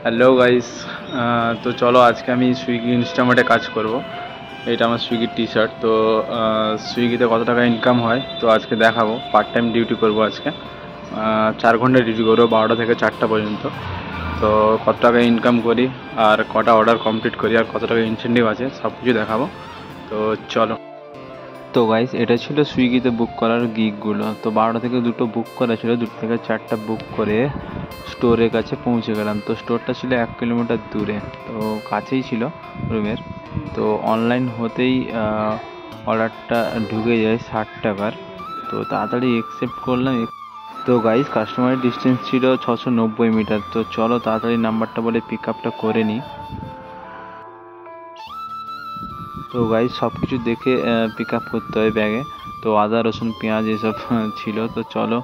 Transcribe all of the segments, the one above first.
Hello guys, তো চলো আজকে আমি সুইগি ইনস্টামার্টে কাজ করব। এটা আমার সুইগির টি শার্ট। তো সুইগিতে কত টাকা ইনকাম হয় তো আজকে দেখাবো। পার্ট টাইম ডিউটি করব আজকে, 4 ঘন্টা ডিউটি করবো 12টা থেকে 4টা পর্যন্ত। তো কত টাকা ইনকাম করি আর কটা অর্ডার কমপ্লিট করি আর কত টাকা ইনসেন্টিভ আছে সব কিছু দেখাবো। তো চলো। তো গাইস, এটা ছিল সুইগিতে বুক করার গিকগুলো। তো 12টা থেকে 2টো বুক করা ছিল, 2টো থেকে 4টা বুক করে স্টোরের কাছে পৌঁছে গেলাম। তো স্টোরটা ছিল 1 কিলোমিটার দূরে, তো কাছেই ছিল রুমের। তো অনলাইন হতেই অর্ডারটা ঢুকে যায় 60 টাকার। তো তাড়াতাড়ি অ্যাকসেপ্ট করলাম। তো গাইস, কাস্টমারের ডিস্টেন্স ছিল 690 মিটার। তো চলো তাড়াতাড়ি নাম্বারটা বলে পিক আপটা করে নিই। তো গাইস, সব কিছু দেখে পিক আপ করতে হয় ব্যাগে। তো আদা রসুন পেঁয়াজ এসব ছিল। তো চলো,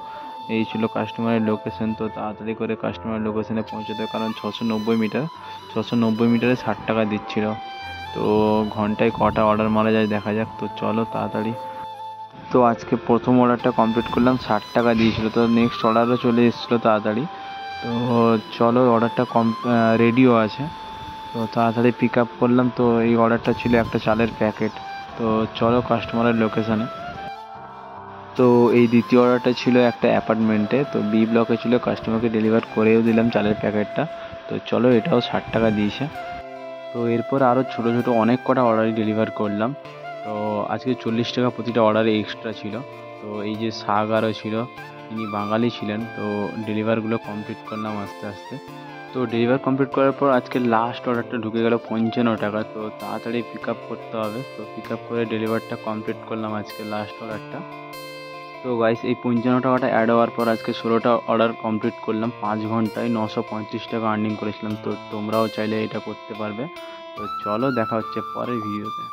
এই ছিল কাস্টমারের লোকেশন। তো তাড়াতাড়ি করে কাস্টমারের লোকেশনে পৌঁছতে হবে, কারণ 690 মিটার, 690 মিটারে 60 টাকা দিচ্ছিল। তো ঘন্টায় কটা অর্ডার মারা যায় দেখা যাক। তো চলো তাড়াতাড়ি। তো আজকে প্রথম অর্ডারটা কমপ্লিট করলাম, 60 টাকা দিয়েছিল। তো নেক্সট অর্ডারও চলে এসেছিলো তাড়াতাড়ি। তো চলো, অর্ডারটা রেডিও আছে। তো তাড়াতাড়ি পিক আপ করলাম। তো এই অর্ডারটা ছিল একটা চালের প্যাকেট। তো চলো কাস্টমারের লোকেশানে। তো এই দ্বিতীয় অর্ডারটা ছিল একটা অ্যাপার্টমেন্টে। তো বি ব্লকে ছিল, কাস্টমারকে ডেলিভার করেও দিলাম চালের প্যাকেটটা। তো চলো, এটাও 60 টাকা দিয়েছে। তো এরপর আরও ছোটো ছোটো অনেক কটা অর্ডারই ডেলিভার করলাম। তো আজকে 40 টাকা প্রতিটা অর্ডারে এক্সট্রা ছিল। তো এই যে শাক আরও ছিল, তিনি বাঙালি ছিলেন। তো ডেলিভারগুলো কমপ্লিট করলাম আস্তে আস্তে। তো ডেলিভার কমপ্লিট করার পর আজকে লাস্ট অর্ডারটা ঢুকে গেল 55 টাকা। তো তাড়াতাড়ি পিক আপ করতে হবে। তো পিক আপ করে ডেলিভারটা কমপ্লিট করলাম আজকে লাস্ট অর্ডারটা। তো গাইস, এই 55 টাকাটা অ্যাড হওয়ার পর আজকে 16টা অর্ডার কমপ্লিট করলাম। 5 ঘন্টায় 935 টাকা আর্নিং করেছিলাম। তো তোমরাও চাইলে এটা করতে পারবে। তো চলো, দেখা হচ্ছে পরের ভিডিওতে।